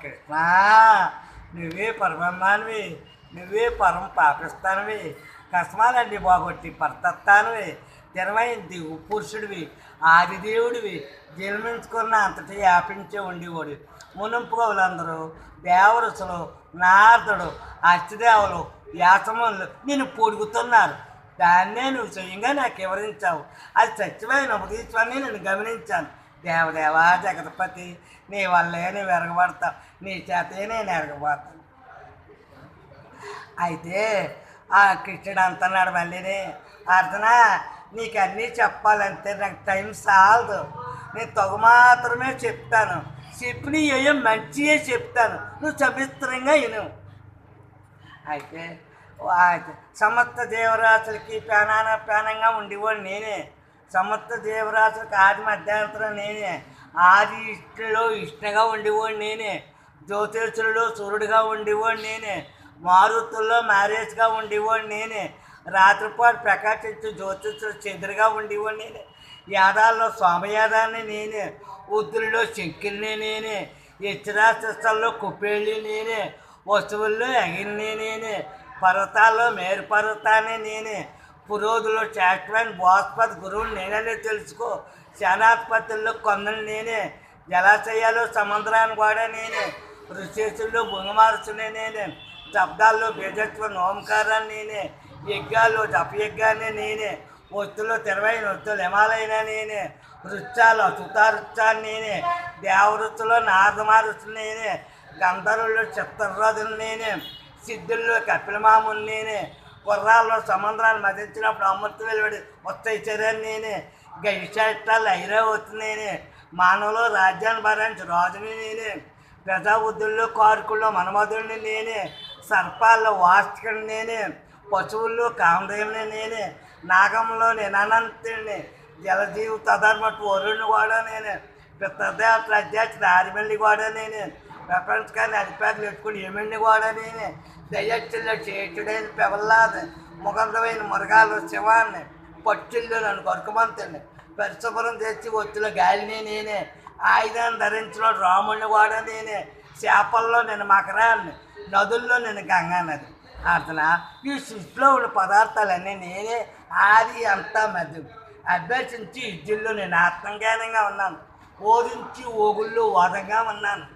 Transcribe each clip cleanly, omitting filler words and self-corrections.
కృష్ణ, నువ్వే పరబ్రహ్మానివి, నువ్వే పరమ పాపిస్తానివి, కస్మాలన్నీ బాగొట్టి పరతత్తానివి, తెరవైంది పురుషుడివి, ఆదిదేవుడివి, జన్మించుకున్న అంతటి వ్యాపించే ఉండేవాడు. మునుపు కవులందరూ దేవరసులు, నారదుడు, అష్టదేవులు, వ్యాసములు నిన్ను పొడుగుతున్నారు. దాన్నే నువ్వు స్వయంగా నాకు వివరించావు. అది సత్యమైన ఉపదేశాన్ని నేను గమనించాను. దేవదేవా జగత్పతి, నీ వల్లే నువ్వు ఎరగబడతావు, నీ చేతే నేను ఎరగబడతాను. అయితే ఆ కృష్ణుడు అంటున్నాడు మళ్ళీని, అర్జున నీకు అన్నీ చెప్పాలంటే నాకు టైం సాలదు. నేను తగు మాత్రమే చెప్తాను, చెప్పిన ఏయో మంచిగా చెప్తాను, నువ్వు సవిస్తరంగా విను. అయితే సమస్త దేవరాశులకి ప్రాణంగా ఉండేవాడు నేనే. సమస్త దేవరాశులకి ఆది మధ్యాంతరం నేనే. ఆది ఇష్టలో ఇష్టగా ఉండేవాడు నేనే. జ్యోతిషులలో సూర్యుడిగా ఉండేవాడు నేనే. మారుతుల్లో మ్యారేజ్గా ఉండేవాడు నేనే. రాత్రిపాటు ప్రకాశించే జ్యోతిషులు చంద్రుడిగా ఉండేవాడు నేనే. యాదాల్లో సోమయాదాన్ని నేనే. ఉద్దుల్లో శంకిల్ని నేనే. యక్షరాశిస్తల్లో కుప్పేళ్ళి నేనే. వస్తువుల్లో ఎగిరిని నేనే. పర్వతాల్లో మేరు పర్వతాన్ని నేనే. పురోధులో శాస్త్రమైన బోస్పతి గురువుని నేననే తెలుసుకో. సేనాధిపతుల్లో కొందరు నేనే. జలాశయాల్లో సముద్రాన్ని కూడా నేనే. ఋషేసుల్లో భుంగమార్చునే నేనే. శబ్దాల్లో బీజత్వ ఓంకారాన్ని నేనే. యజ్ఞాల్లో జపయజ్ఞాన్ని నేనే. వస్తువులో తెరవైన వస్తువులు హిమాలయన నేనే. వృత్యాలు సుతావృత్యాన్ని నేనే. దేవవృత్తులో నారదమారుతులు నేనే. గంధర్వుల్లో చిత్రరాజులు నేనే. సిద్ధుల్లో కపిలమాముని నేనే. గుర్రాల్లో సముద్రాన్ని మదించినప్పుడు అమృత వెలువడి వస్తాయి చర్యాన్ని నేనే. గైశాయిష్టాలు ఐరావతి నేనే. మానవులో రాజ్యాన్ని భరించి రాజుని నేనే. ప్రజాబుద్ధుల్లో కారుకుల్లో మనమధుడిని నేనే. సర్పాల్లో వాస్తుకుని నేనే. పశువుల్లో కామదేవుని నేనే. నాగంలో నేను అనంతుడిని. జలజీవి తధర్మటు వరుణ్ణి కూడా నేనే. పితృదేవతల అధ్యక్షుడు ఆరిమల్లి కూడా నేనే. ప్రపంచకాన్ని అధిపతులు పెట్టుకుని ఏమండి కూడా నేనే. దయచ్చుల్లో చేతుడైన పెవల్లాది ముఖందమైన మురగాలు శివాన్ని. పట్టుల్లో నన్ను కొరకమంతుడిని. పరిశుభ్రం తెచ్చి ఒత్తులో గాలిని నేనే. ఆయుధాన్ని ధరించిన రాముడిని కూడా నేనే. చేపల్లో నేను మకరాన్ని. నదుల్లో నేను గంగా నది. అర్థన ఈ సృష్టిలో ఉన్న పదార్థాలన్నీ నేనే. ఆది అంతా మధ్య అభ్యసించి విద్యుల్లో నేను ఆత్మజ్ఞానంగా ఉన్నాను. ఓదించి ఓగుల్లో వాదంగా ఉన్నాను.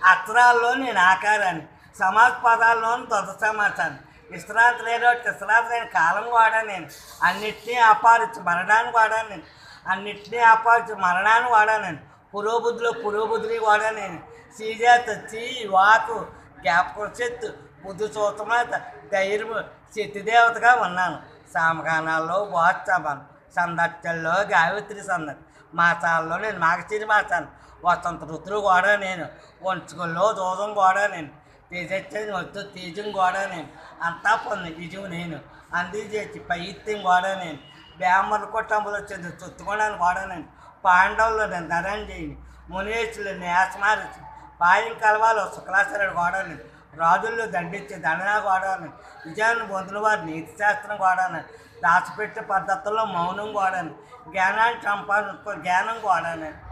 అక్షరాల్లో నేను ఆకారాన్ని. సమాజ పదాల్లోని దొంత సమాచాన్ని. విశ్రాంతి లేదో విశ్రాంతి లేని కాలం కూడా నేను. అన్నిటినీ అపారించి మరణాన్ని కూడా నేను. అన్నిటినీ అపారించి మరణాన్ని కూడా నేను. పురోబుద్ధిలో పురోబుద్ధిని కూడా నేను. సీజాత చీ వాకు జ్ఞాపకం శక్తి బుద్ధి సూత్రమైన ధైర్యం శక్తిదేవతగా ఉన్నాను. సామగానాల్లో వాత్సవాను. సందర్శల్లో గాయత్రి సందడి. మాసాల్లో నేను మాగశిరి మాసాన్ని. వసంత ఋతువు కూడా నేను. వంచుకల్లో దూరం కూడా నేను. తేజచ్చని వస్తు తేజం కూడా నేను. అంతా పొంది నిజం నేను. అందిచేసి పైత్యం కూడా నేను. బ్యామర్ కుటుంబంలో చెంది చుట్టుకోవడానికి కూడా నేను. పాండవుల్లో నేను ధనంజయిని. మునేశులు నేసమారసి. పాయం కలవాలో శుక్లాచార్యుడు కూడా నేను. రాజుల్లో దండించే దండన కూడా నేను. విజయాన్ని పొందిన వారి నీతి శాస్త్రం కూడా నేను. దాచిపెట్టే పద్ధతుల్లో మౌనం కూడా నేను. జ్ఞానాన్ని సంపాదించుకో జ్ఞానం కూడా నేను.